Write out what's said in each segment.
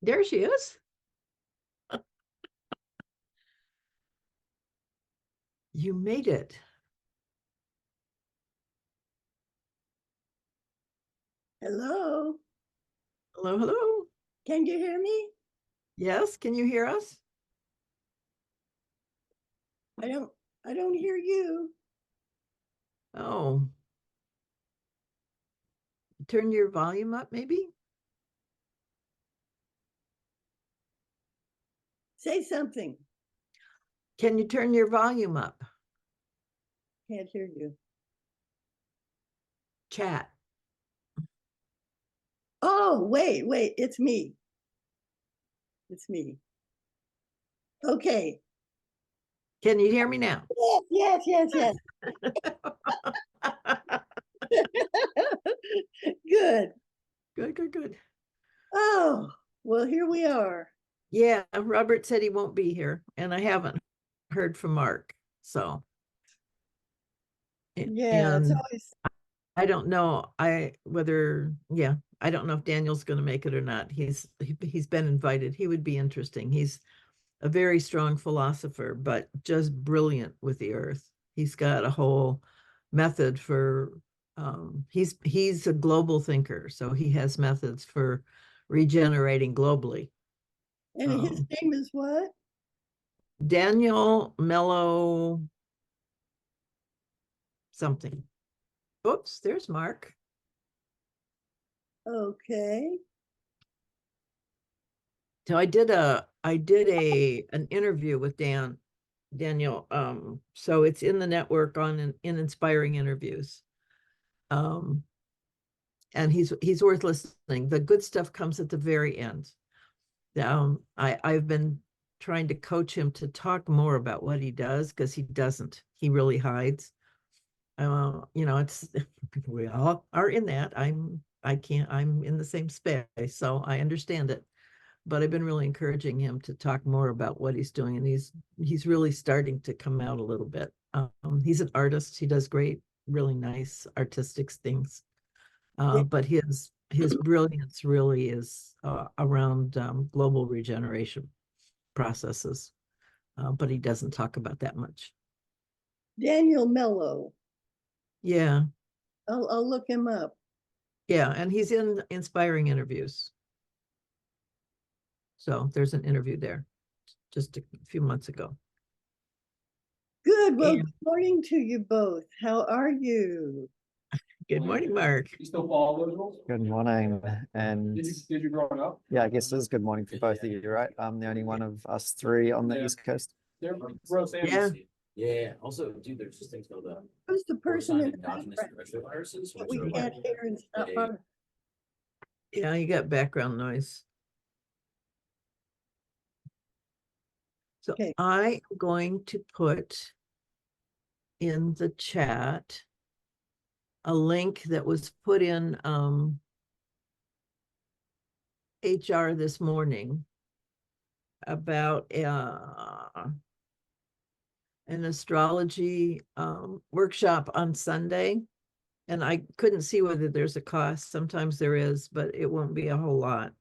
There she is. You made it. Hello. Hello, hello. Can you hear me? Yes, can you hear us? I don't hear you. Oh, turn your volume up, maybe? Say something. Can you turn your volume up? Can't hear you. Chat. Oh, wait. It's me. It's me. Okay. Can you hear me now? Yes. Good. Good. Oh, well, here we are. Yeah, Robert said he won't be here, and I haven't heard from Mark. So, Yeah, it's and always I don't know. I don't know if Daniel's going to make it or not. He's been invited. He would be interesting. He's a very strong philosopher, but just brilliant with the earth. He's got a whole method for he's a global thinker, so he has methods for regenerating globally. and his name is what? Daniel Mello something. Oops, there's Mark. Okay. So I did an interview with Daniel. So it's in the network in inspiring interviews. Um, and he's worth listening. The good stuff comes at the very end. I've been trying to coach him to talk more about what he does because he doesn't. He really hides. It's we all are in that. I'm in the same space, so I understand it. But I've been really encouraging him to talk more about what he's doing, and he's really starting to come out a little bit. He's an artist. He does great, really nice artistic things. But his brilliance really is around global regeneration processes. But he doesn't talk about that much. Daniel Mello. Yeah, I'll look him up. yeah, and he's in inspiring interviews. So there's an interview there just a few months ago. Good. Well, And good morning to you both. How are you? good morning, Mark. You still follow those rules? Good morning. And Did you growing up? yeah, I guess it is good morning for both of you, right? I'm the only one of us three on the East Coast. They're gross Yeah. Yeah. Also, dude, there's just things called Who's the person in the endogenous background terrestrial viruses, that which we are can't hear and stuff on? Yeah, you got background noise. So Okay. I am going to put in the chat a link that was put in HR this morning about an astrology workshop on Sunday. And I couldn't see whether there's a cost. Sometimes there is, but it won't be a whole lot.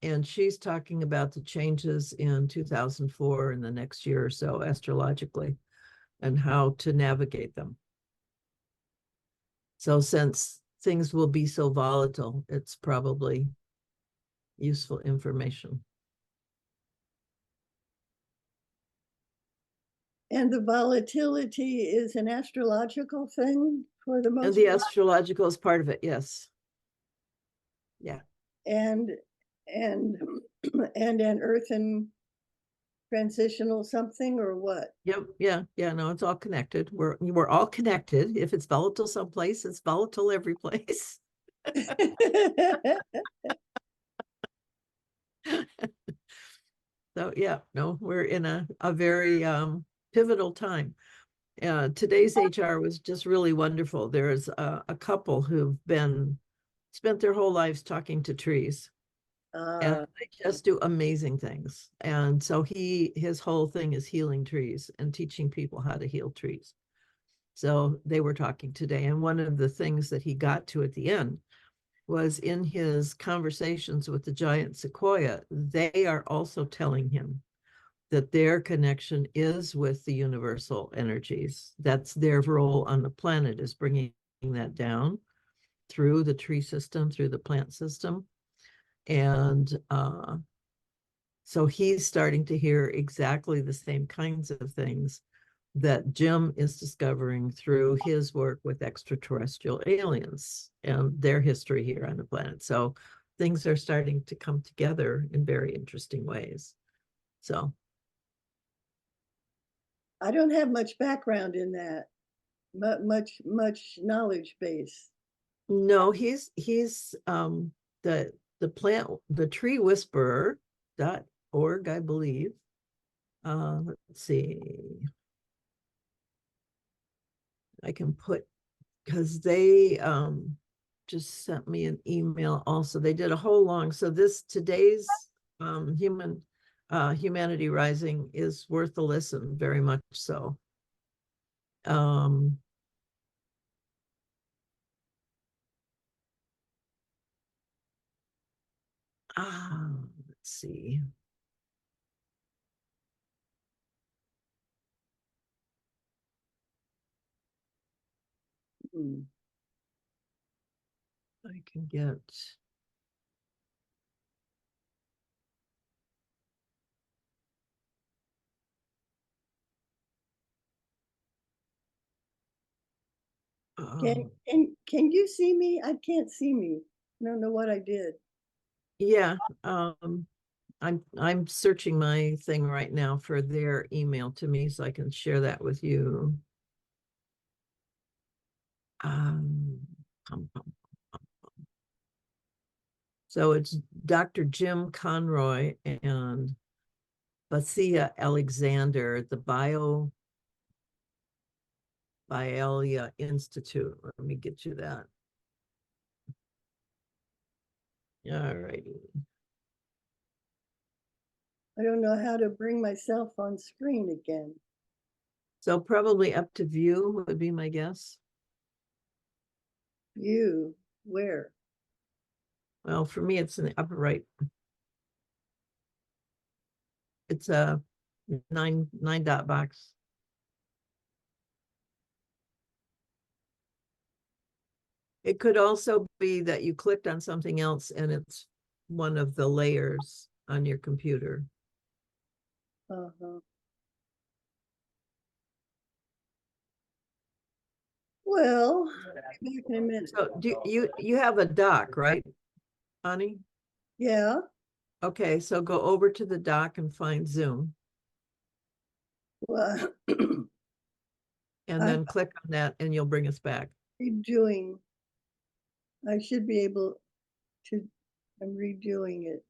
And she's talking about the changes in 2004 and the next year or so astrologically and how to navigate them. So since things will be so volatile, it's probably useful information. And the volatility is an astrological thing for the And most the part. astrological is part of it, yes. Yeah. And and an earthen transitional something or what? Yep. Yeah. No, it's all connected. We're all connected. If it's volatile someplace, it's volatile every place. So yeah, no, we're in a very pivotal time. Today's HR was just really wonderful. There's a couple who've spent their whole lives talking to trees, and they just do amazing things. And so his whole thing is healing trees and teaching people how to heal trees. So they were talking today, and one of the things that he got to at the end was in his conversations with the giant sequoia, they are also telling him that their connection is with the universal energies. That's their role on the planet, is bringing that down through the tree system, through the plant system. And so he's starting to hear exactly the same kinds of things that Jim is discovering through his work with extraterrestrial aliens and their history here on the planet. So things are starting to come together in very interesting ways. So I don't have much background in that, much knowledge base. no, he's the plant, the tree whisperer.org, I believe. Let's see. I can put, because they just sent me an email also. They did a whole long, so today's Humanity Rising is worth a listen, very much so. Let's see. Hmm. I can get. Can you see me? I can't see me. I don't know what I did. Yeah, I'm searching my thing right now for their email to me so I can share that with you. Um, so it's Dr. Jim Conroy and Basia Alexander, the Biolia Institute. Let me get you that. All righty. I don't know how to bring myself on screen again. So probably up to view would be my guess. View, where? Well, for me, it's in the upper right. It's a nine dot box. It could also be that you clicked on something else and it's one of the layers on your computer. Uh-huh. Well, back in a minute. So you have a dock, right, Ani? Yeah. Okay, so go over to the dock and find Zoom Well, and I'm then click on that and you'll bring us back. redoing. I should be able to. I'm redoing it.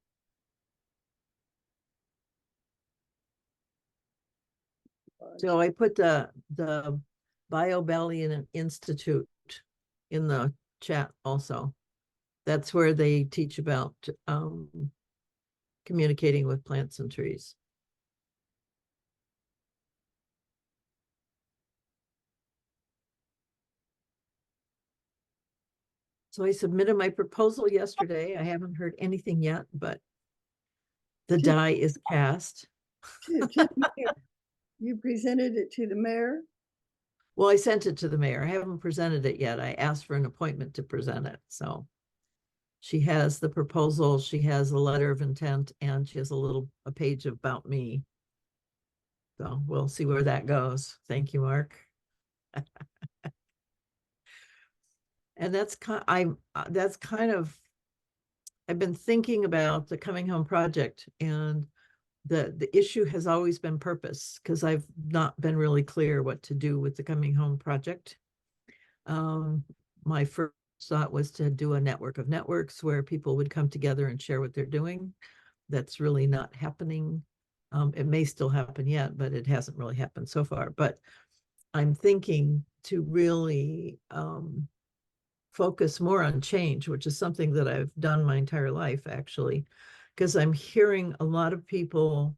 So I put the BioBellion Institute in the chat also. That's where they teach about communicating with plants and trees. So I submitted my proposal yesterday. I haven't heard anything yet, but the die is cast. To the mayor. You presented it to the mayor? Well, I sent it to the mayor. I haven't presented it yet. I asked for an appointment to present it. So she has the proposal, she has a letter of intent, and she has a page about me. So we'll see where that goes. Thank you, Mark. And that's kind of I've been thinking about the Coming Home Project, and the issue has always been purpose, because I've not been really clear what to do with the Coming Home Project. My first thought was to do a network of networks where people would come together and share what they're doing. That's really not happening. It may still happen yet, but it hasn't really happened so far. But I'm thinking to really focus more on change, which is something that I've done my entire life, actually, because I'm hearing a lot of people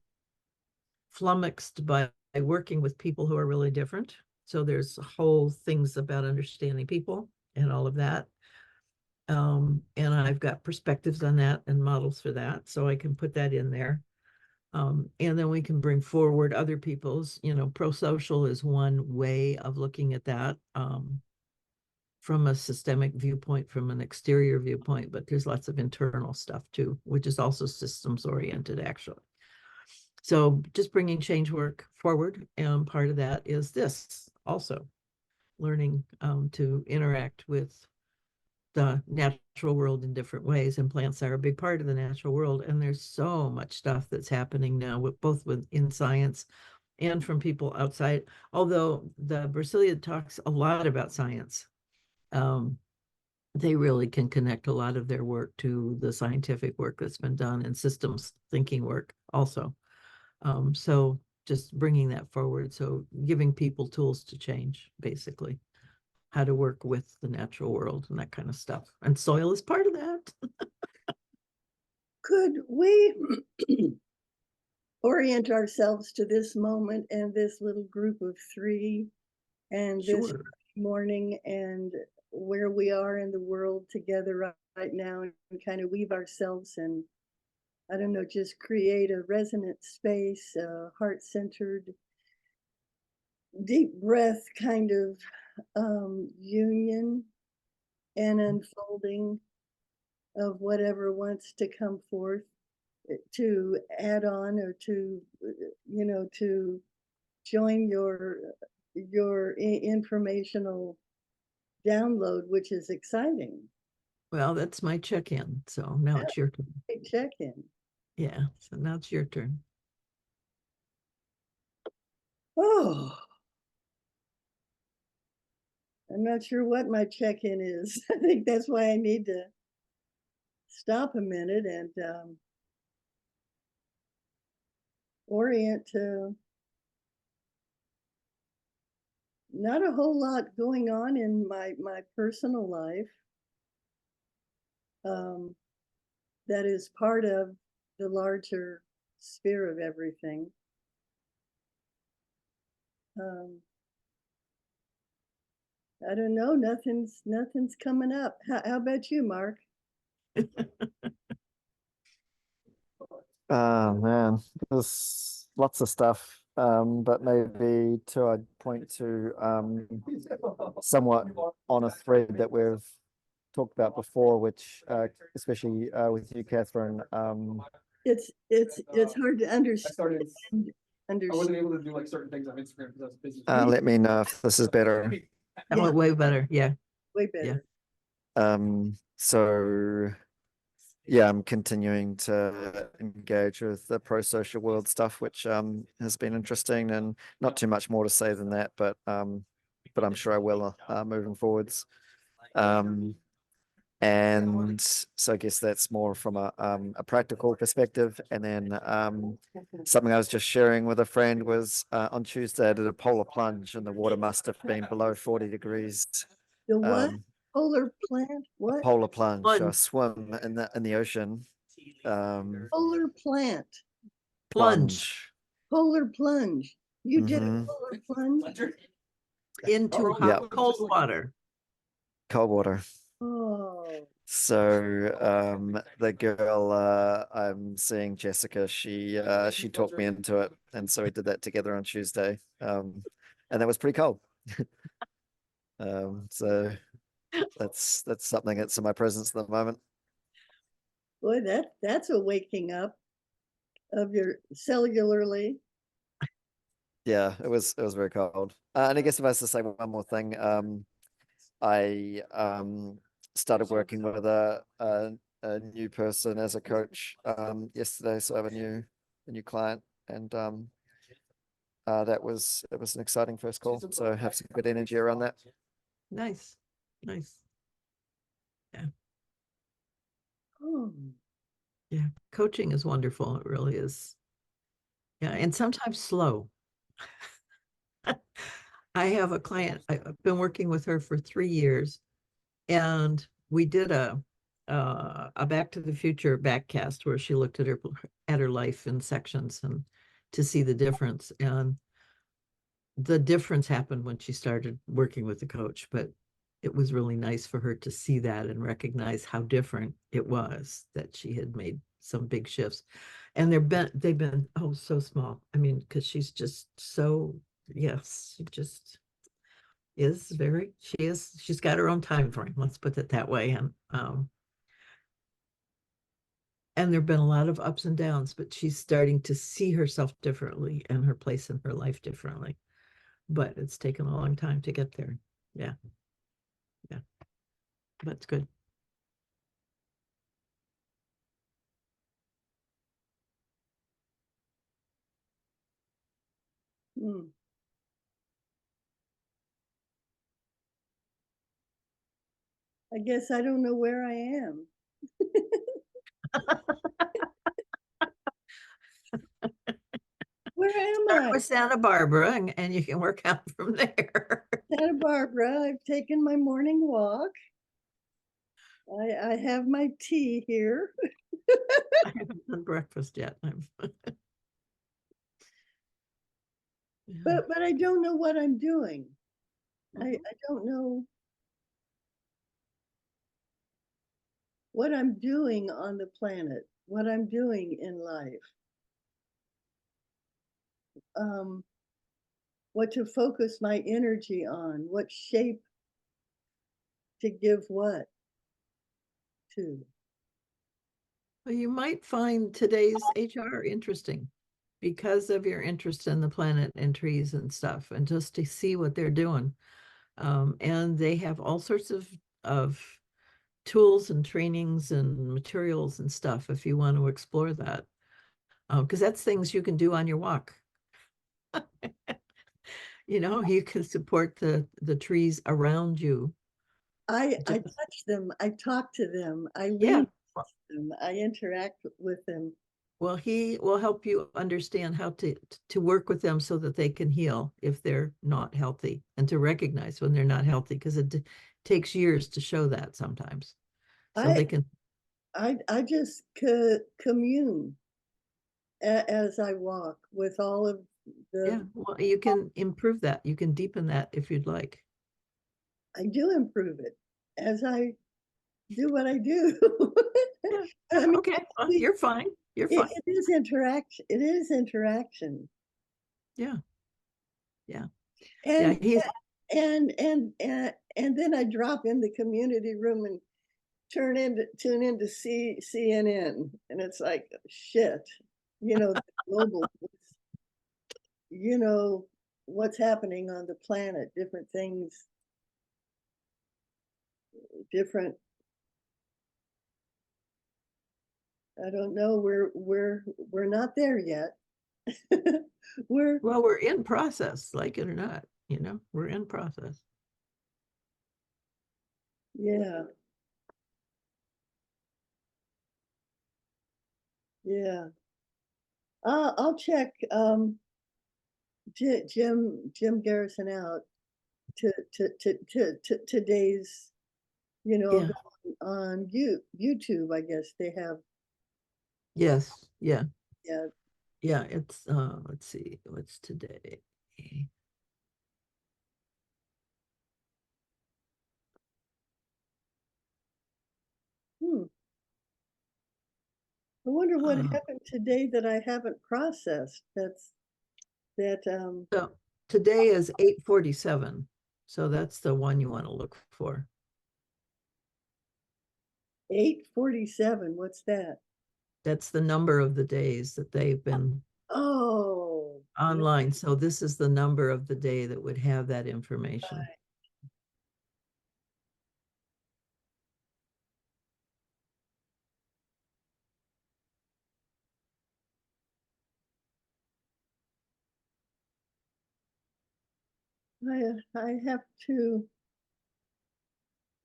flummoxed by working with people who are really different. So there's whole things about understanding people and all of that. And I've got perspectives on that and models for that, so I can put that in there. And then we can bring forward other people's, pro-social is one way of looking at that. From a systemic viewpoint, from an exterior viewpoint, but there's lots of internal stuff too, which is also systems oriented actually. So just bringing change work forward, and part of that is this also, learning to interact with the natural world in different ways, and plants are a big part of the natural world. And there's so much stuff that's happening now with both in science and from people outside, although the Brasilia talks a lot about science. They really can connect a lot of their work to the scientific work that's been done and systems thinking work also. So just bringing that forward. So giving people tools to change, basically, how to work with the natural world and that kind of stuff. And soil is part of that. Could we orient ourselves to this moment and this little group of three and this Sure. morning and where we are in the world together right now, and kind of weave ourselves and, I don't know, just create a resonant space, a heart-centered, deep breath kind of union and unfolding of whatever wants to come forth to add on, or to, to join your informational download, which is exciting. Well, that's my check-in. So now it's your turn. Hey, check in. Yeah. So now it's your turn. Oh, I'm not sure what my check-in is. I think that's why I need to stop a minute and orient to not a whole lot going on in my personal life that is part of the larger sphere of everything. I don't know, nothing's coming up. How about you, Mark? Oh man, there's lots of stuff. But maybe I'd point to somewhat on a thread that we've talked about before, which especially with you, Kathryn. It's hard to I understand. wasn't able to do like certain things on Instagram because I was busy. Let me know if this is better. Oh, way better. Yeah. Way better. So yeah, I'm continuing to engage with the pro-social world stuff, which has been interesting, and not too much more to say than that, but I'm sure I will moving forwards. And so I guess that's more from a practical perspective. And then something I was just sharing with a friend was on Tuesday I did a polar plunge, and the water must have been below 40 degrees. The what? Um, Polar plant? What? Polar plunge, so I Plunge. swim in the ocean. Polar plant. Plunge Polar plunge. You did a Mhm. polar plunge? into Yeah. cold water. Cold water. Oh, So the girl I'm seeing, Jessica, she talked me into it, and so we did that together on Tuesday. And that was pretty cold. So that's something that's in my presence at the moment. boy, that's a waking up of your cellularly. Yeah, it was very cold. And I guess if I was to say one more thing, I started working with a new person as a coach yesterday, so I have a new client, and it was an exciting first call. So I have some good energy around that. Nice. Nice. Oh, Yeah. Coaching is wonderful. It really is. Yeah. And sometimes slow. I have a client, I've been working with her for 3 years, and we did a Back to the Future backcast where she looked at her life in sections and to see the difference. And the difference happened when she started working with the coach, but it was really nice for her to see that and recognize how different it was, that she had made some big shifts. And they've been, oh, so small. I mean, because she's just so, yes, she just is she's got her own time frame, let's put it that way. And there've been a lot of ups and downs, but she's starting to see herself differently and her place in her life differently. But it's taken a long time to get there. Yeah. Yeah. That's good. Hmm. I guess I don't know where I am. Where am Start I? with Santa Barbara and you can work out from there. Santa Barbara. I've taken my morning walk. I have my tea here. I haven't done breakfast yet. Yeah. But I don't know what I'm doing. I Mhm. don't know what I'm doing on the planet, what I'm doing in life. What to focus my energy on, what shape to give what to. Well, you might find today's HR interesting because of your interest in the planet and trees and stuff, and just to see what they're doing. And they have all sorts of tools and trainings and materials and stuff if you want to explore that. Because that's things you can do on your walk. You know, you can support the trees around you. I Just, touch them, I talk to them, I yeah. lean on them, I interact with them. Well, he will help you understand how to work with them so that they can heal if they're not healthy, and to recognize when they're not healthy, because it takes years to show that sometimes. So I they can, I just commune as I walk with all of yeah, the. well, you can improve that. You can deepen that if you'd like. I do improve it as I do what I do. Yeah. I mean, Okay, well, you're fine. You're fine. it is interaction. It is interaction. Yeah. Yeah. Yeah. And He's, and then I drop in the community room and tune into CNN, and it's like shit, the global, what's happening on the planet, different things, different. I don't know. We're not there yet. we're well, we're in process, like it or not, we're in process. yeah. Yeah. I'll check Jim Garrison out to today's, I'll Yeah. go on YouTube, I guess they have. Yes. Yeah. Yeah. Yeah. It's, let's see, what's today? Hmm. I wonder what Uh, happened today that I haven't processed. That So today is 8:47. So that's the one you want to look for. 8:47. What's that? That's the number of the days that they've been Oh, online. So this is the number of the day that would have that information. I have to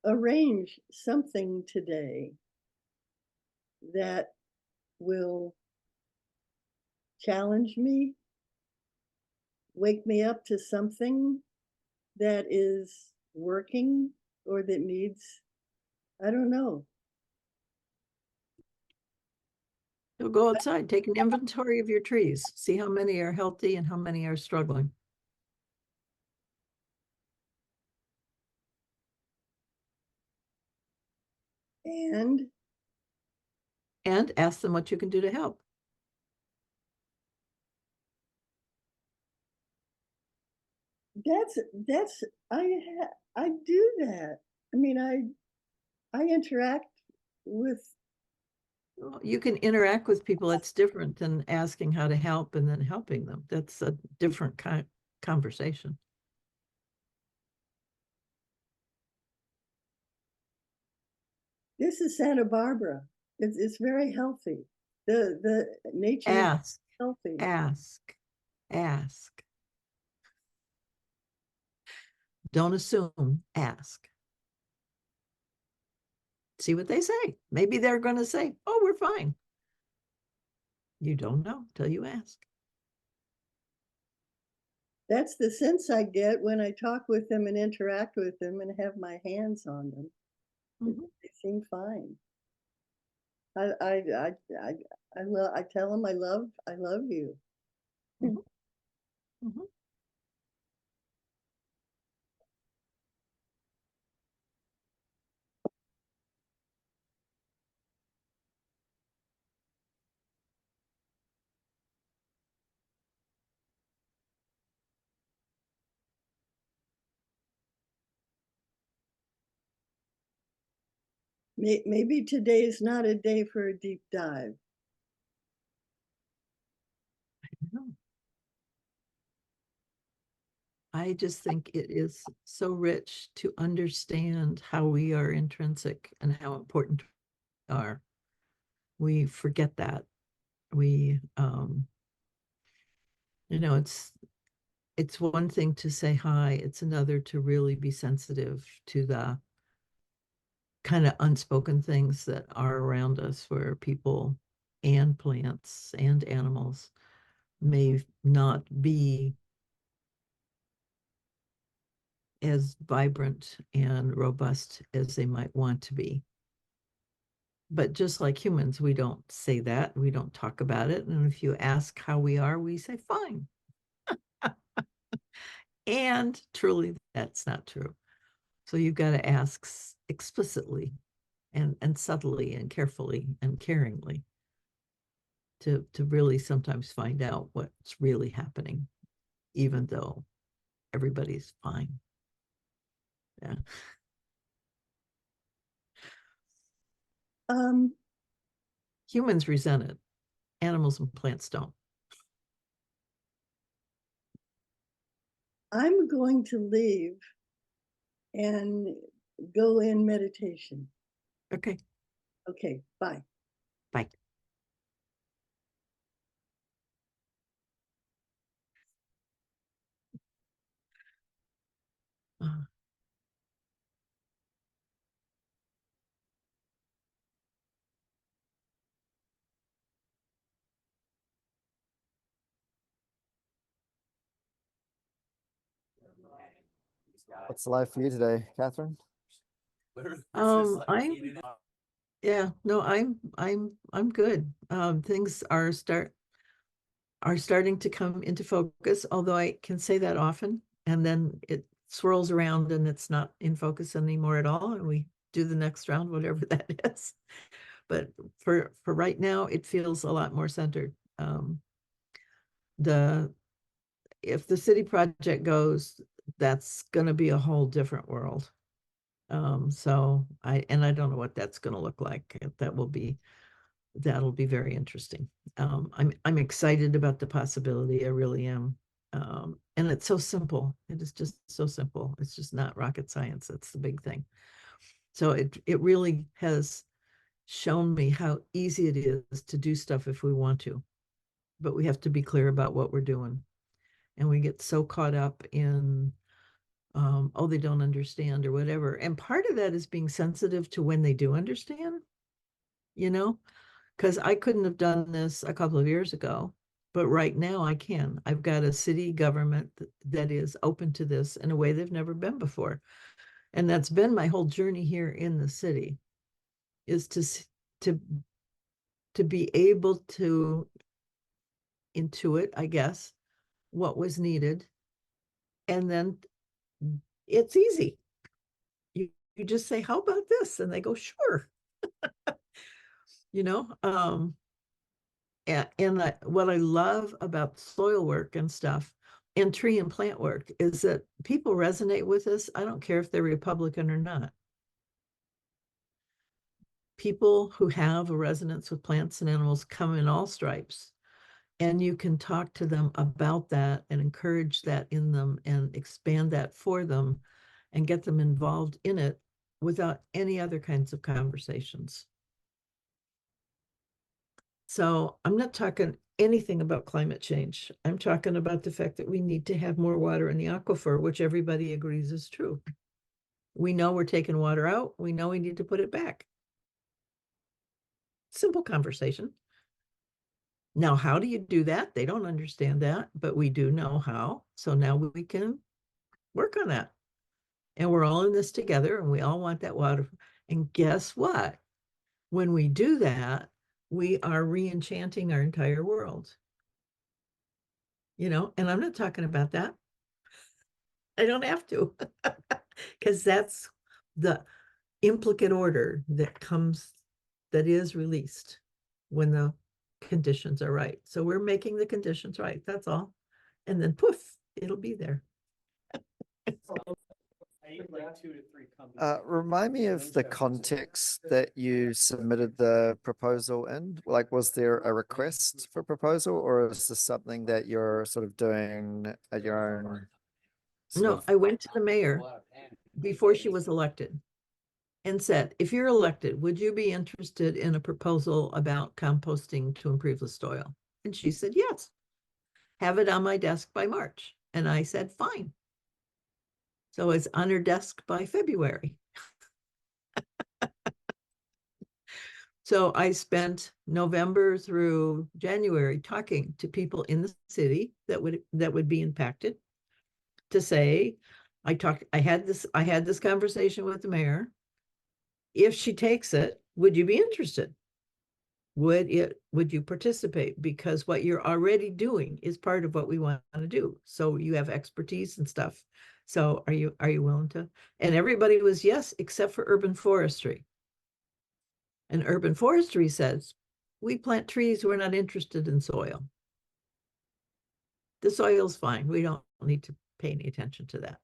arrange something today that will challenge me, wake me up to something that is working or that needs, I don't know. So go outside, take an inventory of your trees, see how many are healthy and how many are struggling. And ask them what you can do to help. that's I do that. I mean, I interact with, Well, you can interact with people. It's different than asking how to help and then helping them. That's a different kind conversation. this is Santa Barbara. It's very healthy. The nature is Ask, healthy. ask. Don't assume, ask. See what they say. Maybe they're going to say, oh, we're fine. You don't know till you ask. That's the sense I get when I talk with them and interact with them and have my hands on them. Mhm. They seem fine. I tell them I love you. Mhm. Mhm. Maybe today is not a day for a deep dive. No. I just think it is so rich to understand how we are intrinsic and how important we are. We forget that. We, it's one thing to say hi, it's another to really be sensitive to the kind of unspoken things that are around us where people and plants and animals may not be as vibrant and robust as they might want to be. But just like humans, we don't say that. We don't talk about it. And if you ask how we are, we say fine. And truly, that's not true. So you've got to ask explicitly and subtly and carefully and caringly to really sometimes find out what's really happening, even though everybody's fine. Yeah. Humans resent it. Animals and plants don't. I'm going to leave and go in meditation. Okay. Okay, bye. Bye. What's life for you today, Kathryn? Yeah, no, I'm good. Things are starting to come into focus, although I can say that often, and then it swirls around and it's not in focus anymore at all, and we do the next round, whatever that is. But for right now, it feels a lot more centered. If the city project goes, that's going to be a whole different world. So I don't know what that's going to look like. That'll be very interesting. I'm excited about the possibility. I really am. And it's so simple. It is just so simple. It's just not rocket science. That's the big thing. So it really has shown me how easy it is to do stuff if we want to, but we have to be clear about what we're doing. And we get so caught up in, oh, they don't understand or whatever. And part of that is being sensitive to when they do understand, because I couldn't have done this a couple of years ago, but right now I can. I've got a city government that is open to this in a way they've never been before. And that's been my whole journey here in the city, is to be able to intuit, I guess, what was needed. And then it's easy. You just say, how about this? And they go, sure. you know, what I love about soil work and stuff and tree and plant work is that people resonate with us. I don't care if they're Republican or not. People who have a resonance with plants and animals come in all stripes. And you can talk to them about that and encourage that in them and expand that for them and get them involved in it without any other kinds of conversations. So I'm not talking anything about climate change. I'm talking about the fact that we need to have more water in the aquifer, which everybody agrees is true. We know we're taking water out. We know we need to put it back. Simple conversation. Now, how do you do that? They don't understand that, but we do know how. So now we can work on that. And we're all in this together and we all want that water. And guess what? When we do that, we are re-enchanting our entire world. You know, and I'm not talking about that. I don't have to, because that's the implicate order that comes, that is released when the conditions are right. So we're making the conditions right. That's all. And then poof, it'll be there. Remind me of the context that you submitted the proposal in. Like, was there a request for proposal, or is this something that you're sort of doing at your own? No, I went to the mayor before she was elected and said, if you're elected, would you be interested in a proposal about composting to improve the soil? And she said, yes. Have it on my desk by March. And I said, fine. So it's on her desk by February. So I spent November through January talking to people in the city that would be impacted, to say, I had this conversation with the mayor. If she takes it, would you be interested? Would you participate? Because what you're already doing is part of what we want to do. So you have expertise and stuff. So are you willing to? And everybody was yes, except for urban forestry. And urban forestry says, we plant trees, we're not interested in soil. The soil's fine. We don't need to pay any attention to that.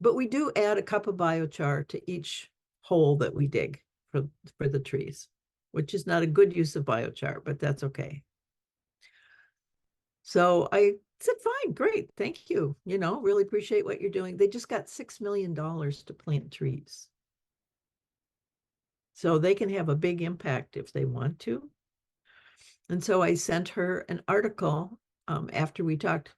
But we do add a cup of biochar to each hole that we dig for the trees, which is not a good use of biochar, but that's okay. So I said, fine, great, thank you. You know, really appreciate what you're doing. They just got $6 million to plant trees. So they can have a big impact if they want to. And so I sent her an article after we talked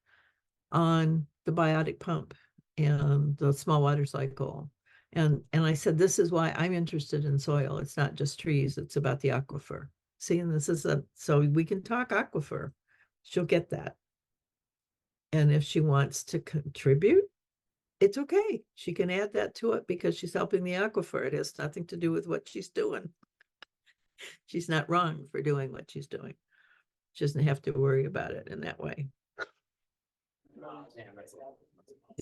on the biotic pump and the small water cycle. And I said, this is why I'm interested in soil. It's not just trees, it's about the aquifer. See, and this is so we can talk aquifer. She'll get that. And if she wants to contribute, it's okay. She can add that to it because she's helping the aquifer. It has nothing to do with what she's doing. She's not wrong for doing what she's doing. She doesn't have to worry about it in that way.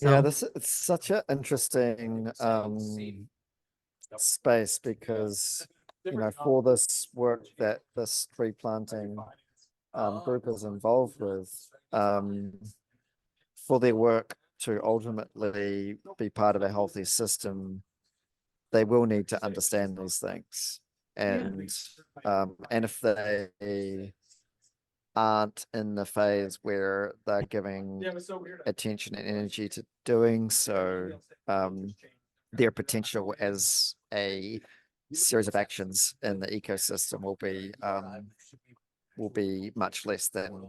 Yeah, So, it's such an interesting space, because for this work that this tree planting group is involved with, for their work to ultimately be part of a healthy system, they will need to understand these things. And if they aren't in the phase where they're giving attention and energy to doing so, their potential as a series of actions in the ecosystem will be much less than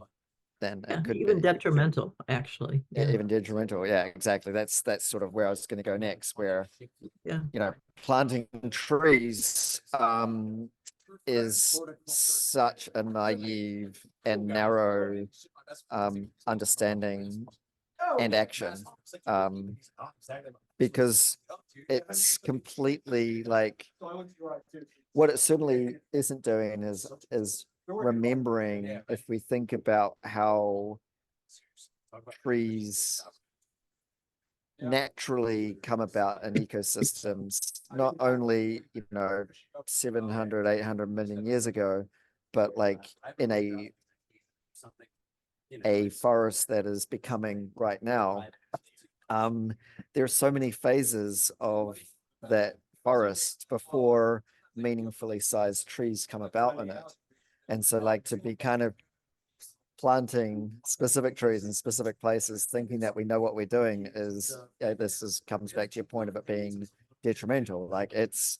it could even be. detrimental, actually. Even detrimental. Yeah, exactly. That's sort of where I was going to go next, where planting trees is such a naive and narrow understanding and action, because it's completely like, what it certainly isn't doing is remembering, if we think about how trees naturally come about in ecosystems, not only, 700, 800 million years ago, but like in a forest that is becoming right now. There's so many phases of that forest before meaningfully sized trees come about in it. And so like to be kind of planting specific trees in specific places, thinking that we know what we're doing comes back to your point of it being detrimental. Like it's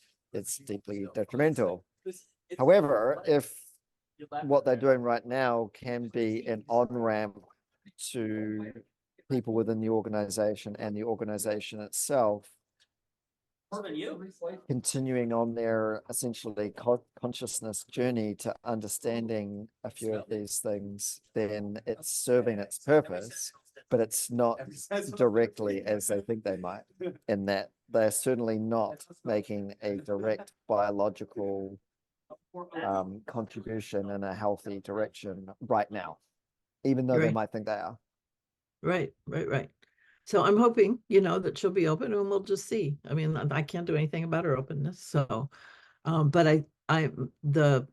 deeply detrimental. However, if what they're doing right now can be an on-ramp to people within the organization and the organization itself continuing on their essentially consciousness journey to understanding a few of these things, then it's serving its purpose, but it's not directly as they think they might, in that they're certainly not making a direct biological contribution in a healthy direction right now, even though they Right. might think they are. Right. So I'm hoping, that she'll be open and we'll just see. I mean, I can't do anything about her openness. So, but the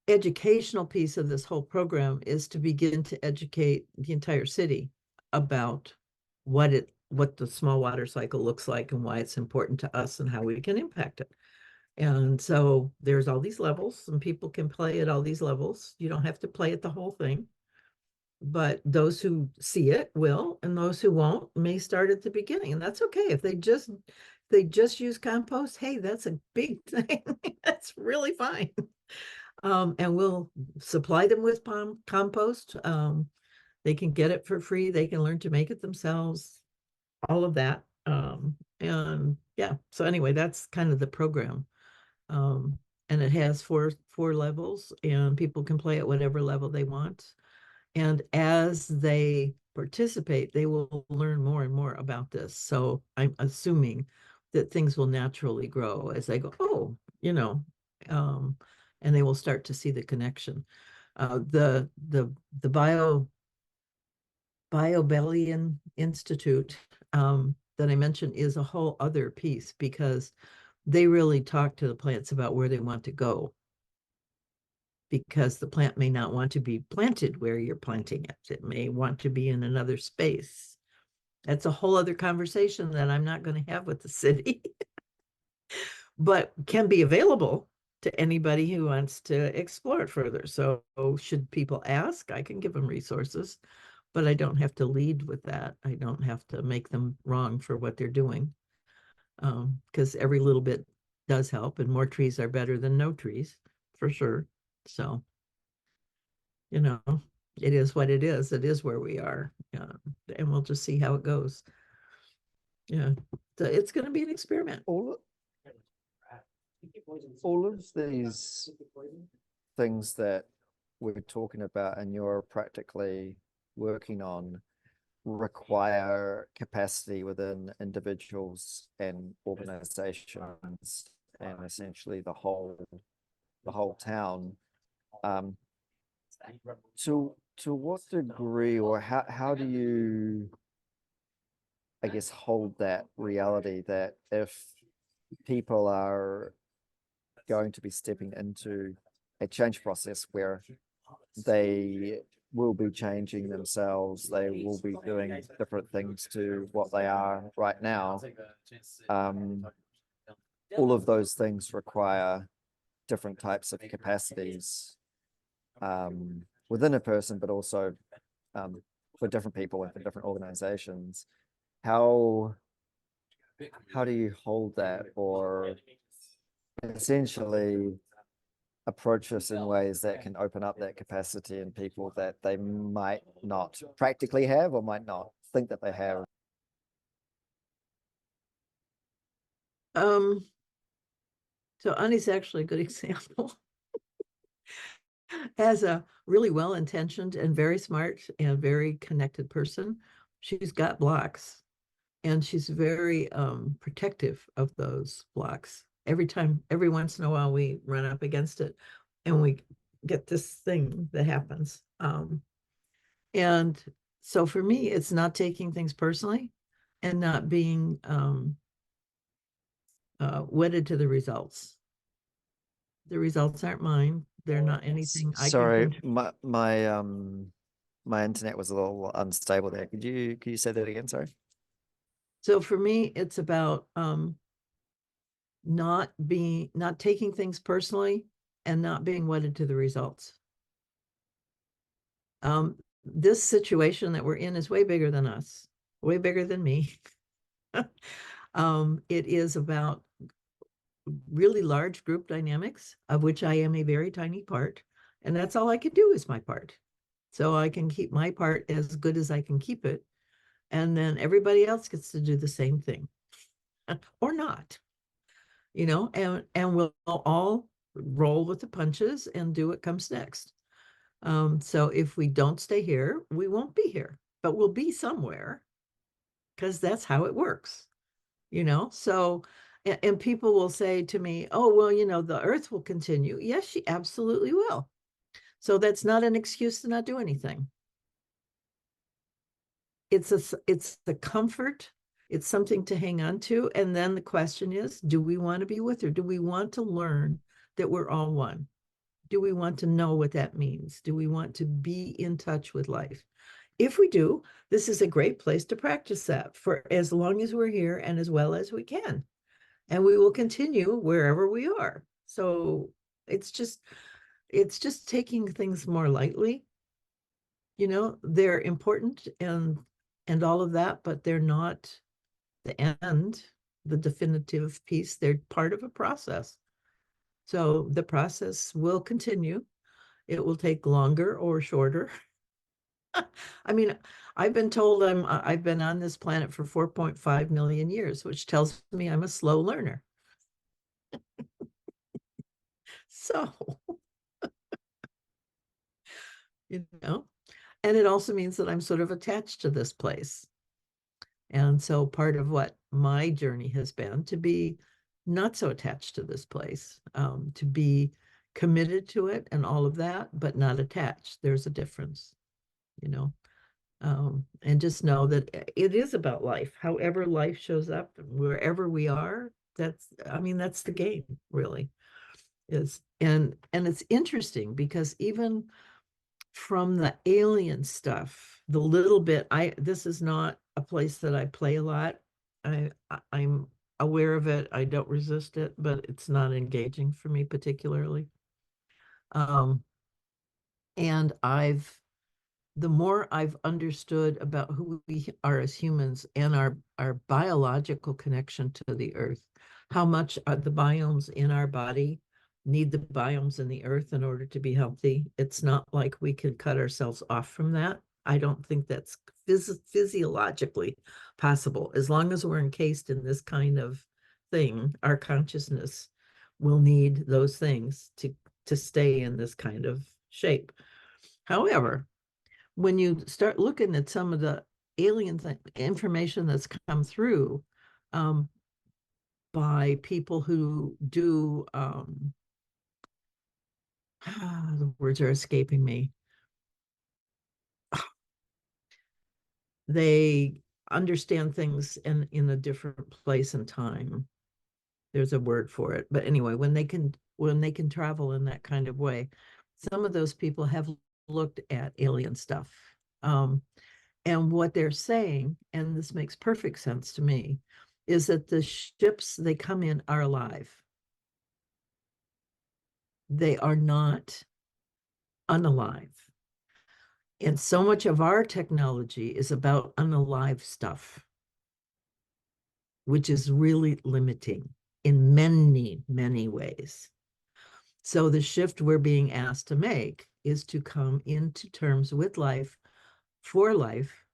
educational piece of this whole program is to begin to educate the entire city about what the small water cycle looks like and why it's important to us and how we can impact it. And so there's all these levels and people can play at all these levels. You don't have to play at the whole thing. But those who see it will, and those who won't may start at the beginning, and that's okay. If they just use compost, hey, that's a big thing. That's really fine. And we'll supply them with compost. They can get it for free. They can learn to make it themselves. All of that. And yeah. So anyway, that's kind of the program. And it has four levels, and people can play at whatever level they want. And as they participate, they will learn more and more about this. So I'm assuming that things will naturally grow as they go, and they will start to see the connection. The Biobellion Institute that I mentioned is a whole other piece, because they really talk to the plants about where they want to go, because the plant may not want to be planted where you're planting it. It may want to be in another space. That's a whole other conversation that I'm not going to have with the city, but can be available to anybody who wants to explore it further. So should people ask, I can give them resources, but I don't have to lead with that. I don't have to make them wrong for what they're doing, because every little bit does help, and more trees are better than no trees, for sure. So, it is what it is. It is where we are, and we'll just see how it goes. Yeah, so it's going to be an experiment. All of these things that we're talking about and you're practically working on require capacity within individuals and organizations and essentially the whole town. To what degree, or how do you, I guess, hold that reality that if people are going to be stepping into a change process where they will be changing themselves, they will be doing different things to what they are right now, all of those things require different types of capacities within a person, but also for different people and for different organizations. How do you hold that, or essentially approach this in ways that can open up that capacity in people that they might not practically have or might not think that they have? So Annie's actually a good example. As a really well-intentioned and very smart and very connected person, she's got blocks, and she's very protective of those blocks. Every once in a while, we run up against it, and we get this thing that happens. And so for me, it's not taking things personally and not being wedded to the results. The results aren't mine. They're not anything I can Sorry, control. my internet was a little unstable there. Could you say that again? Sorry. So for me, it's about not taking things personally and not being wedded to the results. This situation that we're in is way bigger than us, way bigger than me. It is about really large group dynamics, of which I am a very tiny part. And that's all I can do is my part. So I can keep my part as good as I can keep it. And then everybody else gets to do the same thing or not, and we'll all roll with the punches and do what comes next. So if we don't stay here, we won't be here, but we'll be somewhere because that's how it works, So, and people will say to me, oh, well, the earth will continue. Yes, she absolutely will. So that's not an excuse to not do anything. It's the comfort. It's something to hang on to. And then the question is, do we want to be with her? Do we want to learn that we're all one? Do we want to know what that means? Do we want to be in touch with life? If we do, this is a great place to practice that for as long as we're here and as well as we can. And we will continue wherever we are. So it's just taking things more lightly. They're important and all of that, but they're not the end, the definitive piece. They're part of a process. So the process will continue. It will take longer or shorter. I mean, I've been told I've been on this planet for 4.5 million years, which tells me I'm a slow learner. So, and it also means that I'm sort of attached to this place. And so part of what my journey has been to be not so attached to this place, to be committed to it and all of that, but not attached. There's a difference, and just know that it is about life. However life shows up, wherever we are, that's the game, really. And it's interesting because even from the alien stuff, the little bit, this is not a place that I play a lot. I'm aware of it. I don't resist it, but it's not engaging for me particularly. And the more I've understood about who we are as humans and our biological connection to the earth, how much the biomes in our body need the biomes in the earth in order to be healthy. It's not like we could cut ourselves off from that. I don't think that's physiologically possible. As long as we're encased in this kind of thing, our consciousness will need those things to stay in this kind of shape. However, when you start looking at some of the alien information that's come through by people who do the words are escaping me. They understand things in a different place and time. There's a word for it, but anyway, when they can travel in that kind of way, some of those people have looked at alien stuff. And what they're saying, and this makes perfect sense to me, is that the ships they come in are alive. They are not unalive. And so much of our technology is about unalive stuff, which is really limiting in many, many ways. So the shift we're being asked to make is to come into terms with life, for life,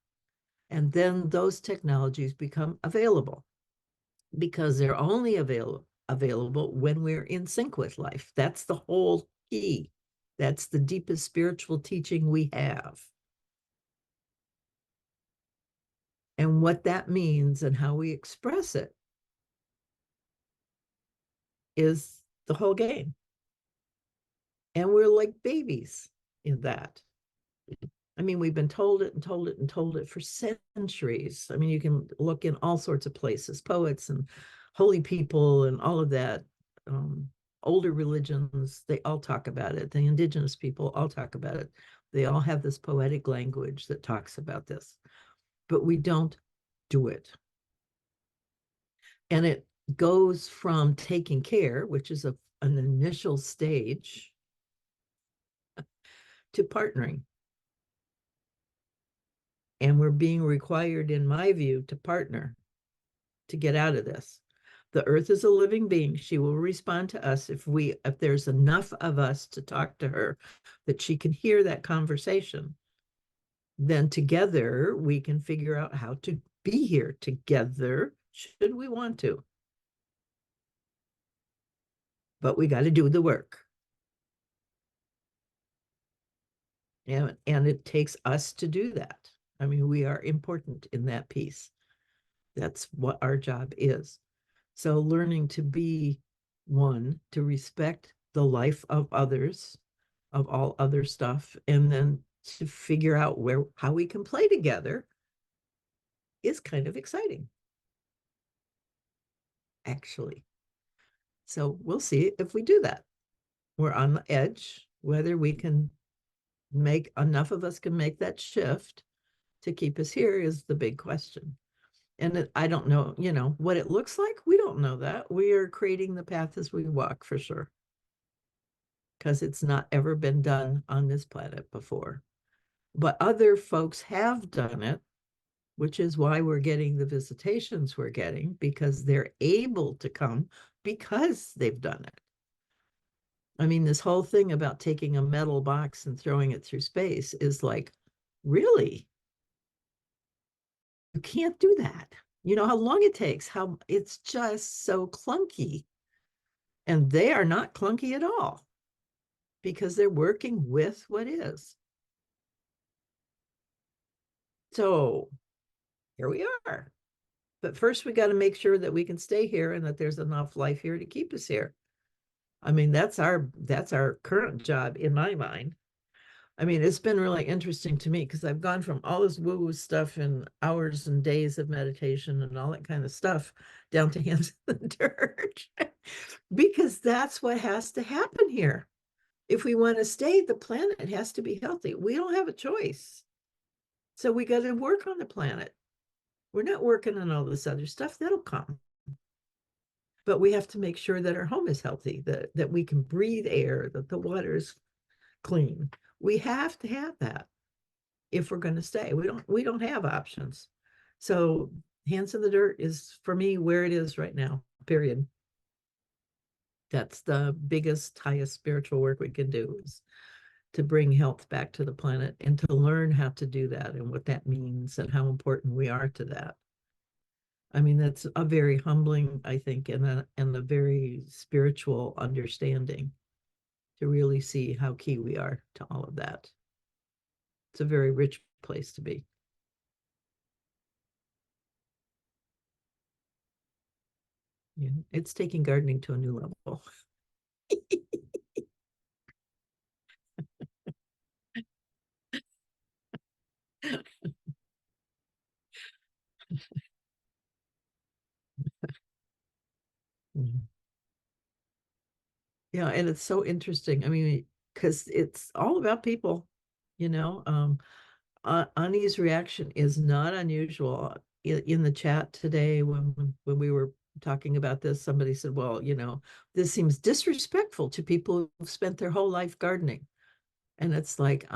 and then those technologies become available because they're only available when we're in sync with life. That's the whole key. That's the deepest spiritual teaching we have. And what that means and how we express it is the whole game. And we're like babies in that. I mean, we've been told it and told it and told it for centuries. I mean, you can look in all sorts of places, poets and holy people and all of that, older religions, they all talk about it. The indigenous people all talk about it. They all have this poetic language that talks about this, but we don't do it. And it goes from taking care, which is an initial stage, to partnering. And we're being required, in my view, to partner to get out of this. The earth is a living being. She will respond to us if there's enough of us to talk to her that she can hear that conversation. Then together we can figure out how to be here together, should we want to. But we got to do the work. And it takes us to do that. I mean, we are important in that piece. That's what our job is. So learning to be one, to respect the life of others, of all other stuff, and then to figure out how we can play together is kind of exciting, actually. So we'll see if we do that. We're on the edge, whether we can enough of us can make that shift to keep us here is the big question. And I don't know, what it looks like. We don't know that. We are creating the path as we walk, for sure. Because it's not ever been done on this planet before. But other folks have done it, which is why we're getting the visitations we're getting, because they're able to come because they've done it. I mean, this whole thing about taking a metal box and throwing it through space is like, really? You can't do that. You know how long it takes, how it's just so clunky. And they are not clunky at all because they're working with what is. So here we are. But first we got to make sure that we can stay here and that there's enough life here to keep us here. I mean, that's our current job in my mind. I mean, it's been really interesting to me because I've gone from all this woo-woo stuff and hours and days of meditation and all that kind of stuff down to hands in the dirt because that's what has to happen here. If we want to stay, the planet has to be healthy. We don't have a choice. So we got to work on the planet. We're not working on all this other stuff. That'll come. But we have to make sure that our home is healthy, that we can breathe air, that the water is clean. We have to have that if we're going to stay. We don't have options. So hands in the dirt is, for me, where it is right now, period. That's the biggest, highest spiritual work we can do, is to bring health back to the planet and to learn how to do that and what that means and how important we are to that. I mean, that's a very humbling, I think, and a very spiritual understanding to really see how key we are to all of that. It's a very rich place to be. Yeah, it's taking gardening to a new level. Yeah, and it's so interesting. I mean, because it's all about people, you know. Ani's reaction is not unusual. In the chat today, when we were talking about this, somebody said, well, this seems disrespectful to people who've spent their whole life gardening. And it's like,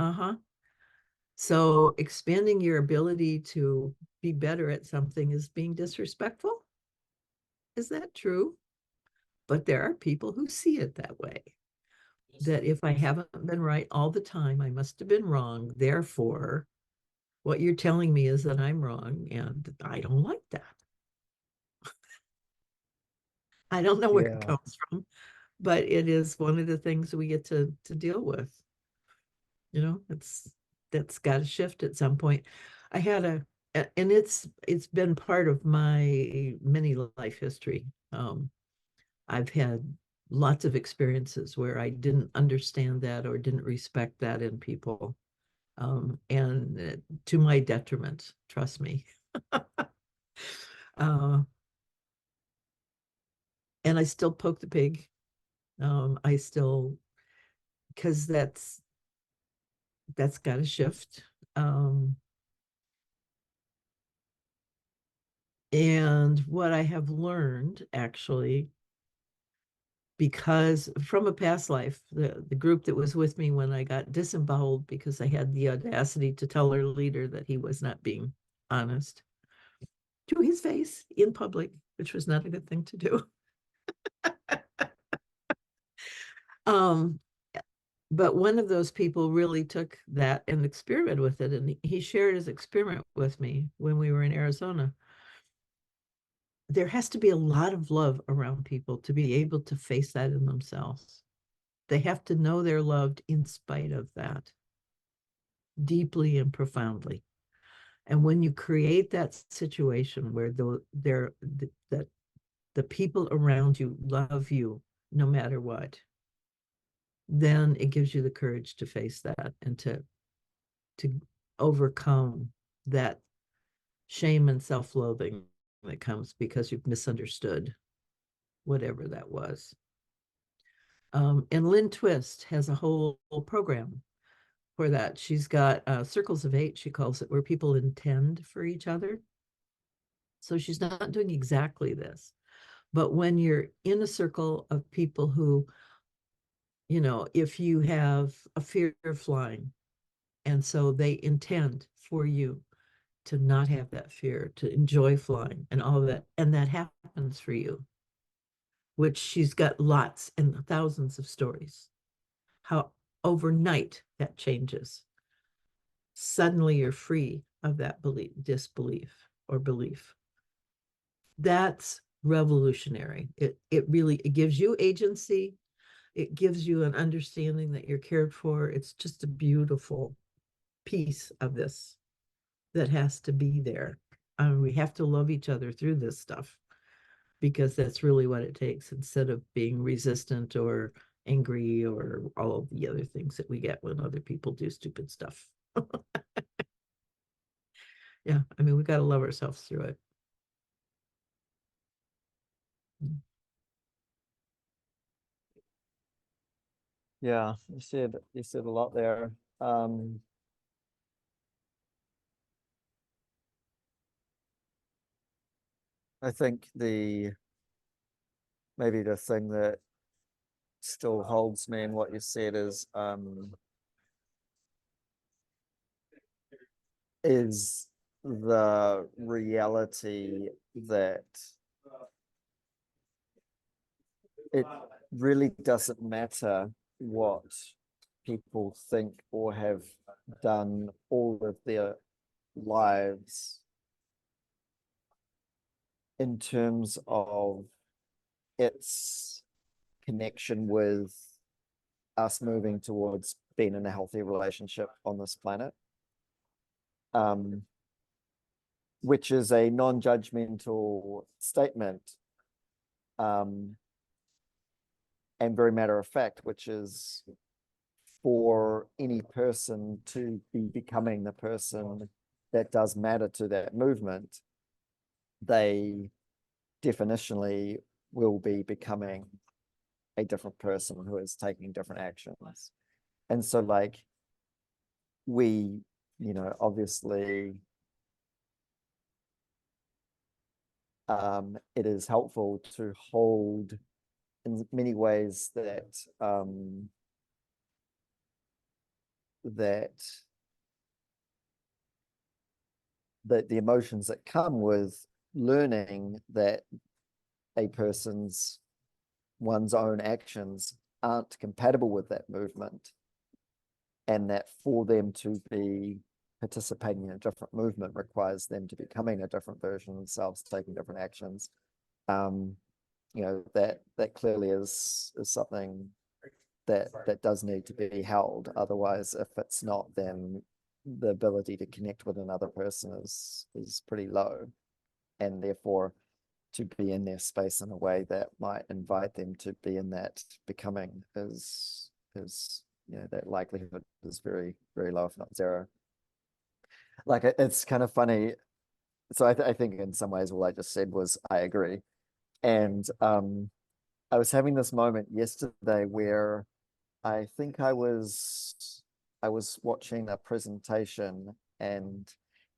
so expanding your ability to be better at something is being disrespectful? Is that true? But there are people who see it that way. That if I haven't been right all the time, I must have been wrong. Therefore, what you're telling me is that I'm wrong, and I don't like that. I don't know where it comes from, but it is one of the things we get to deal with. That's got to shift at some point. I had and it's been part of my many life history. I've had lots of experiences where I didn't understand that or didn't respect that in people. And to my detriment, trust me. And I still poke the pig. I still, because that's got to shift. And what I have learned actually, because from a past life, the group that was with me when I got disemboweled because I had the audacity to tell our leader that he was not being honest to his face in public, which was not a good thing to do. um, but one of those people really took that and experimented with it, and he shared his experiment with me when we were in Arizona. There has to be a lot of love around people to be able to face that in themselves. They have to know they're loved in spite of that, deeply and profoundly. And when you create that situation where the people around you love you no matter what, then it gives you the courage to face that and to overcome that shame and self-loathing that comes because you've misunderstood whatever that was. And Lynn Twist has a whole program for that. She's got circles of 8, she calls it, where people intend for each other. So she's not doing exactly this, but when you're in a circle of people who, if you have a fear of flying, and so they intend for you to not have that fear, to enjoy flying and all of that, and that happens for you, which she's got lots and thousands of stories, how overnight that changes. Suddenly you're free of that disbelief or belief. That's revolutionary. It really gives you agency. It gives you an understanding that you're cared for. It's just a beautiful piece of this that has to be there. We have to love each other through this stuff because that's really what it takes, instead of being resistant or angry or all of the other things that we get when other people do stupid stuff. Yeah, I mean, we got to love ourselves through it. Yeah, you said a lot there. I think maybe the thing that still holds me in what you said is the reality that it really doesn't matter what people think or have done all of their lives in terms of its connection with us moving towards being in a healthy relationship on this planet, which is a non-judgmental statement, and very matter of fact, which is for any person to be becoming the person that does matter to that movement, they definitionally will be becoming a different person who is taking different actions. And so like we, obviously it is helpful to hold in many ways that the emotions that come with learning that a person's one's own actions aren't compatible with that movement, and that for them to be participating in a different movement requires them to becoming a different version of themselves, taking different actions. That clearly is something that does need to be held. Otherwise, if it's not, then the ability to connect with another person is pretty low, and therefore to be in their space in a way that might invite them to be in that becoming is that likelihood is very, very low, if not zero. Like it's kind of funny. So I think in some ways all I just said was I agree. And I was having this moment yesterday where I think I was watching a presentation, and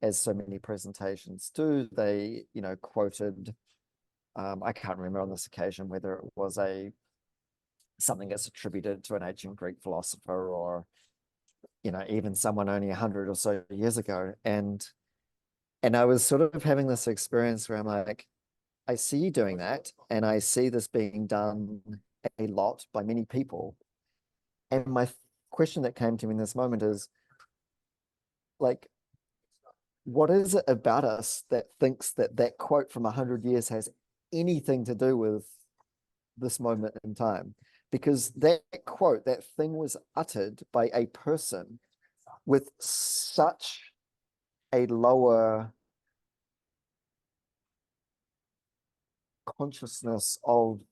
as so many presentations do, they, you know, quoted, I can't remember on this occasion whether it was something that's attributed to an ancient Greek philosopher, or, you know, even someone only 100 or so years ago. And I was sort of having this experience where I'm like, I see you doing that, and I see this being done a lot by many people. And my question that came to me in this moment is, like, what is it about us that thinks that that quote from 100 years has anything to do with this moment in time? Because that quote, that thing was uttered by a person with such a lower consciousness of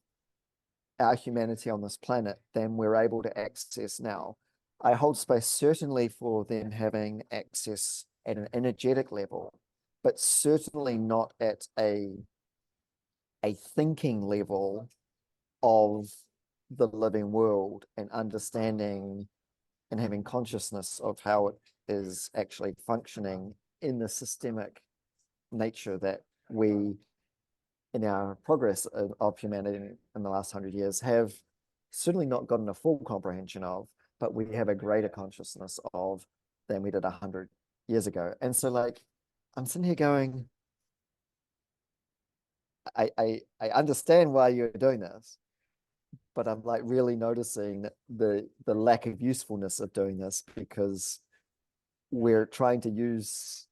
our humanity on this planet than we're able to access now. I hold space certainly for them having access at an energetic level, but certainly not at a thinking level of the living world and understanding and having consciousness of how it is actually functioning in the systemic nature that we, in our progress of humanity in the last 100 years, have certainly not gotten a full comprehension of, but we have a greater consciousness of than we did 100 years ago. And so, like, I'm sitting here going, I understand why you're doing this, but I'm like really noticing the lack of usefulness of doing this, because we're trying to use,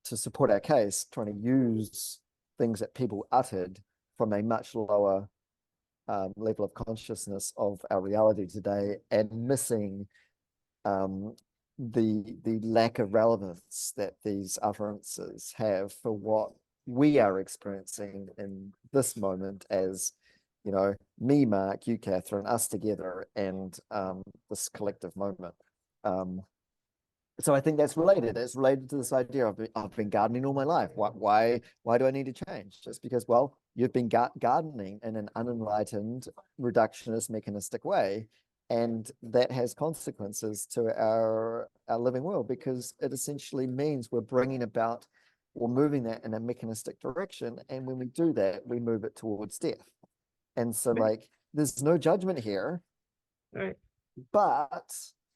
to support our case, trying to use things that people uttered from a much lower level of consciousness of our reality today, and missing the lack of relevance that these utterances have for what we are experiencing in this moment as, you know, me, Mark, you, Kathryn, us together, and this collective moment. So I think that's related. It's related to this idea of I've been gardening all my life. Why do I need to change? Just because, well, you've been gardening in an unenlightened, reductionist, mechanistic way, and that has consequences to our living world, because it essentially means we're bringing about or moving that in a mechanistic direction, and when we do that, we move it towards death. And so, like, there's no judgment here, Right. but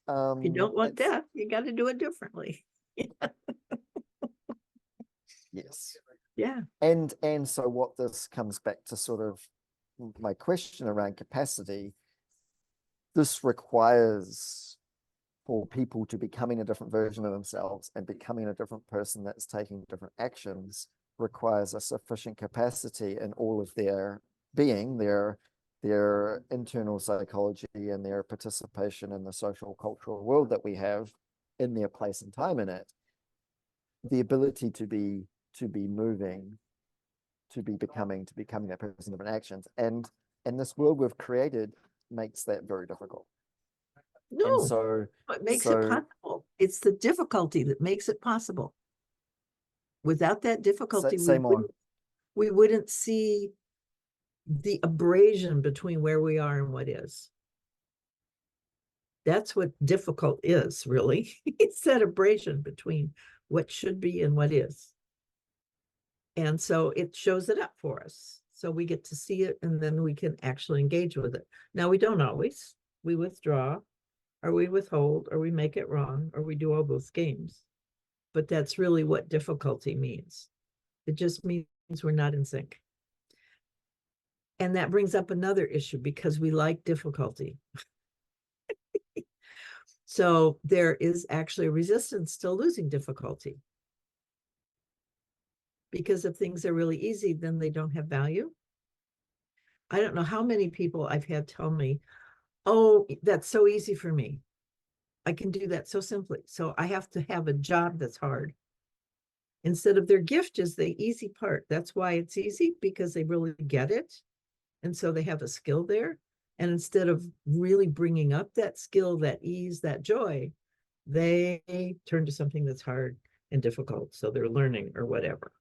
If you don't want death, you got to do it differently. yes. Yeah. And so what this comes back to, sort of my question around capacity, this requires for people to becoming a different version of themselves and becoming a different person that's taking different actions, requires a sufficient capacity in all of their being, their internal psychology, and their participation in the social cultural world that we have, in their place and time in it, the ability to be moving, to be becoming that person, different actions, and this world we've created makes that very difficult. No, And so it makes it possible. It's the difficulty that makes it possible. Without that difficulty, say more. We wouldn't see the abrasion between where we are and what is. That's what difficult is, really. It's that abrasion between what should be and what is. And so it shows it up for us. So we get to see it, and then we can actually engage with it. Now, we don't always. We withdraw, or we withhold, or we make it wrong, or we do all those games. But that's really what difficulty means. It just means we're not in sync. And that brings up another issue, because we like difficulty. So there is actually a resistance to losing difficulty. Because if things are really easy, then they don't have value. I don't know how many people I've had tell me, oh, that's so easy for me. I can do that so simply. So I have to have a job that's hard. Instead of their gift is the easy part. That's why it's easy, because they really get it. And so they have a skill there. And instead of really bringing up that skill, that ease, that joy, they turn to something that's hard and difficult. So they're learning or whatever.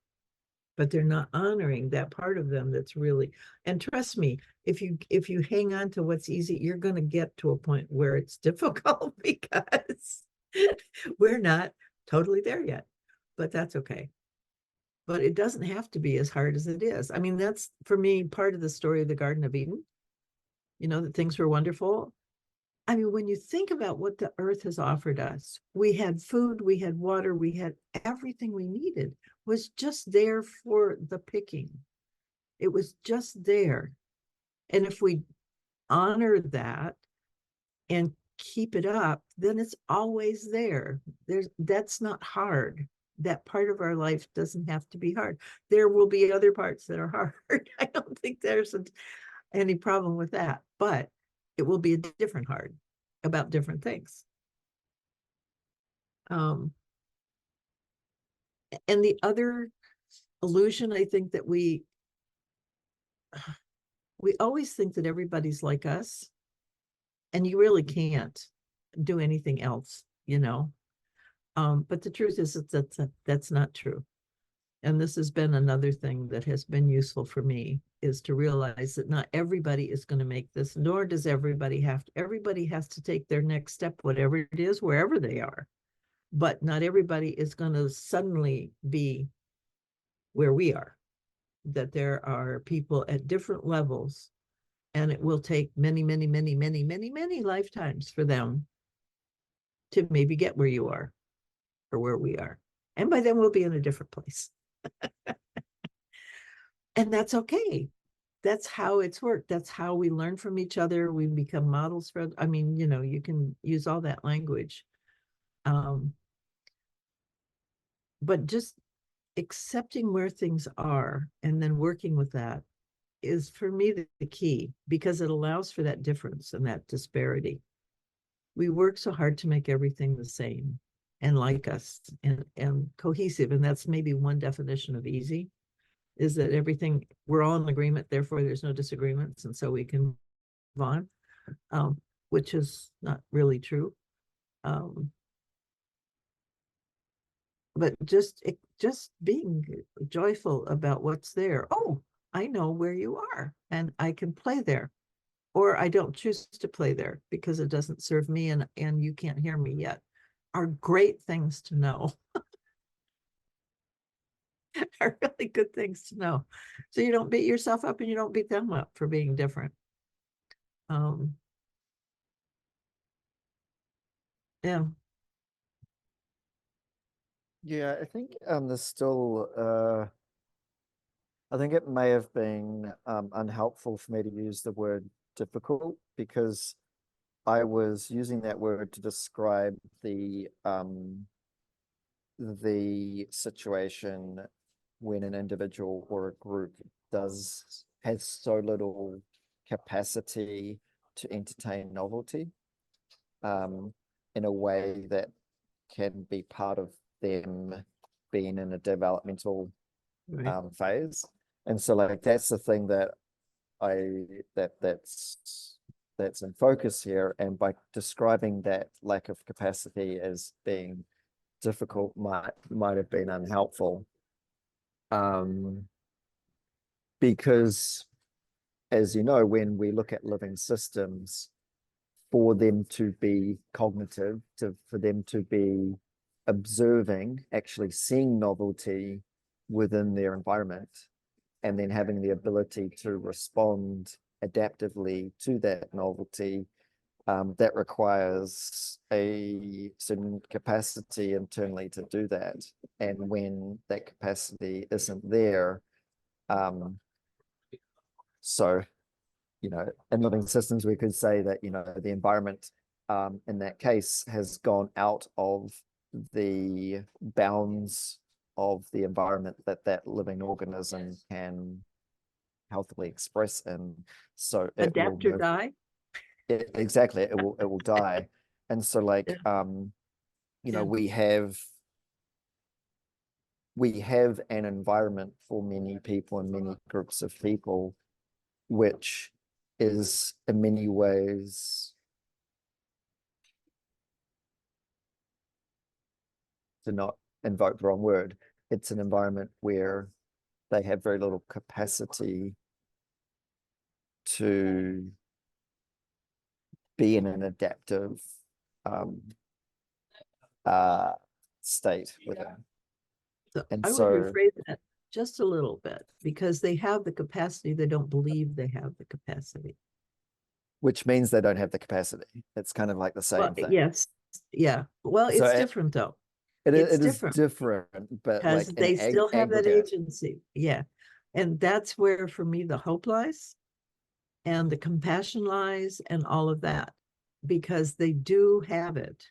but they're not honoring that part of them that's really, and trust me, if you hang on to what's easy, you're going to get to a point where it's difficult because we're not totally there yet, but that's okay. But it doesn't have to be as hard as it is. I mean, that's for me part of the story of the Garden of Eden, you know, that things were wonderful. I mean, when you think about what the earth has offered us, we had food, we had water, we had everything we needed was just there for the picking. It was just there. And if we honor that and keep it up, then it's always there. That's not hard. That part of our life doesn't have to be hard. There will be other parts that are hard. I don't think there's any problem with that, but it will be a different hard about different things. And the other illusion, I think that we always think that everybody's like us, and you really can't do anything else, you know. But the truth is that's not true. And this has been another thing that has been useful for me, is to realize that not everybody is going to make this, nor does everybody have to. Everybody has to take their next step, whatever it is, wherever they are. But not everybody is going to suddenly be where we are. That there are people at different levels, and it will take many, many, many, many, many, many lifetimes for them to maybe get where you are or where we are. And by then we'll be in a different place. And that's okay. That's how it's worked. That's how we learn from each other. We become models for, I mean, you know, you can use all that language. But just accepting where things are and then working with that is, for me, the key, because it allows for that difference and that disparity. We work so hard to make everything the same and like us and cohesive. And that's maybe one definition of easy, is that everything, we're all in agreement, therefore there's no disagreements, and so we can move on, which is not really true. But just being joyful about what's there. Oh, I know where you are and I can play there, or I don't choose to play there because it doesn't serve me and you can't hear me yet, are great things to know. Are really good things to know. So you don't beat yourself up and you don't beat them up for being different. Yeah. Yeah, I think there's still I think it may have been unhelpful for me to use the word difficult, because I was using that word to describe the situation when an individual or a group has so little capacity to entertain novelty in a way that can be part of them being in a developmental Right. phase. And so like that's the thing that that's in focus here. And by describing that lack of capacity as being difficult might have been unhelpful. Because as you know, when we look at living systems, for them to be cognitive, for them to be observing, actually seeing novelty within their environment, and then having the ability to respond adaptively to that novelty, that requires a certain capacity internally to do that. And when that capacity isn't there, so, you know, in living systems, we could say that, you know, the environment in that case has gone out of the bounds of the environment that living organism can healthily express in. So it will Adapt or die. exactly, it will die. And so like you know, we have an environment for many people and many groups of people, which is in many ways, to not invoke the wrong word, it's an environment where they have very little capacity to be in an adaptive state within. So And I would so- rephrase that just a little bit, because they have the capacity, they don't believe they have the capacity. Which means they don't have the capacity. It's kind of like the same Well, thing. yes, yeah. Well, So it's it- different though, It it's is different. different, but because like they in still have that aggregate, agency. Yeah. And that's where, for me, the hope lies and the compassion lies and all of that, because they do have it.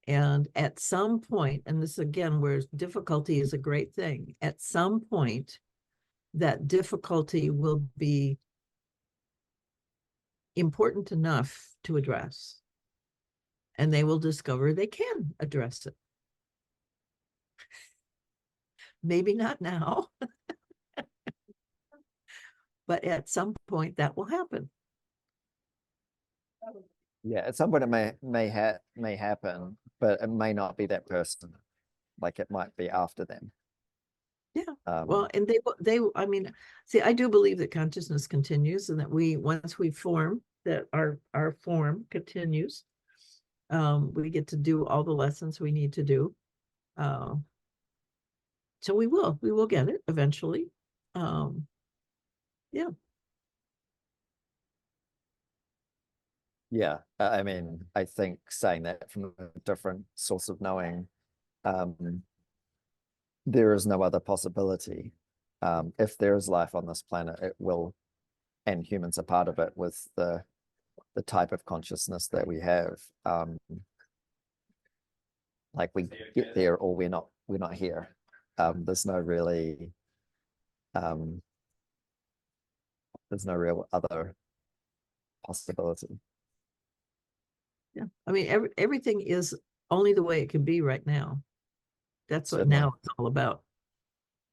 And at some point, and this again, where difficulty is a great thing, at some point, that difficulty will be important enough to address. And they will discover they can address it. Maybe not now, but at some point that will happen. yeah, at some point it may happen, but it may not be that person. Like it might be after them. Yeah. Um, Well, and I mean, see, I do believe that consciousness continues, and that once we form, that our form continues. We get to do all the lessons we need to do. So we will get it eventually. Yeah. yeah, I mean, I think saying that from a different source of knowing, there is no other possibility. If there is life on this planet, it will, and humans are part of it with the type of consciousness that we have. Like we get there or we're not here. There's no really, there's no real other possibility. Yeah. I mean, everything is only the way it can be right now. That's what Certainly. now it's all about.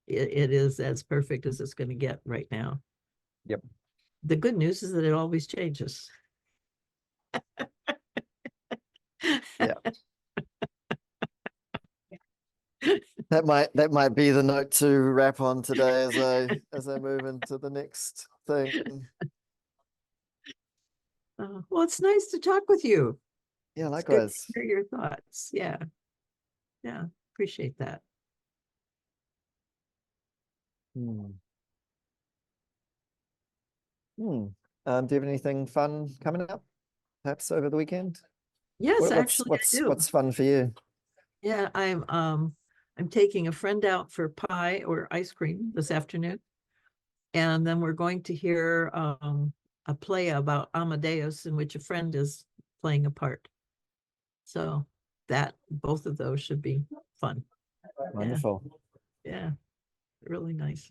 It is as perfect as it's going to get right now. Yep. The good news is that it always changes. Yeah. That might be the note to wrap on today as I move into the next thing. Well, it's nice to talk with you. Yeah, It's good likewise. to hear your thoughts. Yeah. Yeah. Appreciate that. Hmm. Do you have anything fun coming up? Perhaps over the weekend? Yes, actually, I do. What's fun for you? Yeah, I'm taking a friend out for pie or ice cream this afternoon. And then we're going to hear a play about Amadeus in which a friend is playing a part. So that both of those should be fun. Wonderful. Yeah, really nice.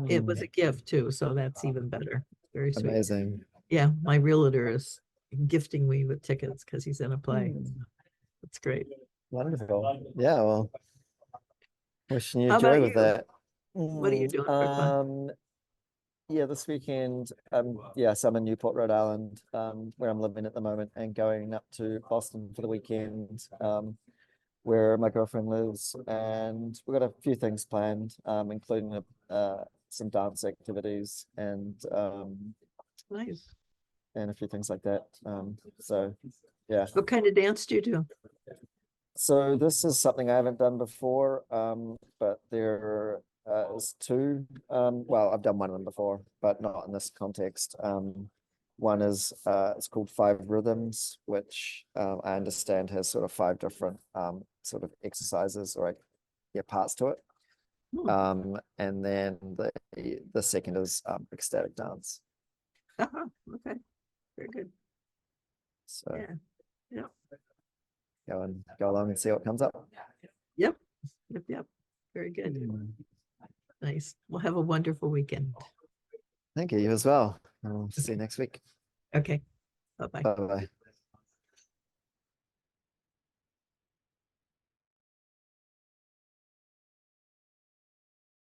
It was a gift too, so that's even better. Very sweet. Amazing. Yeah, my realtor is gifting me with tickets because he's in a play. Hmm. That's great. Wonderful. Yeah, well, wishing you How joy about with you? that. What are you doing for fun? Yeah, this weekend, yes, I'm in Newport, Rhode Island, where I'm living at the moment, and going up to Boston for the weekend, where my girlfriend lives, and we've got a few things planned, including some dance activities and Nice. a few things like that. So yeah. What kind of dance do you do? So this is something I haven't done before, but there is two. Well, I've done one of them before, but not in this context. One is it's called Five Rhythms, which I understand has sort of five different sort of exercises or parts to it. And then the second is ecstatic dance. Okay, very good. So Yeah. go along and see what comes up. Yep. Very good. Nice. We'll have a wonderful weekend. Thank you, you as well. I'll see you next week. Okay. Bye-bye. Bye bye.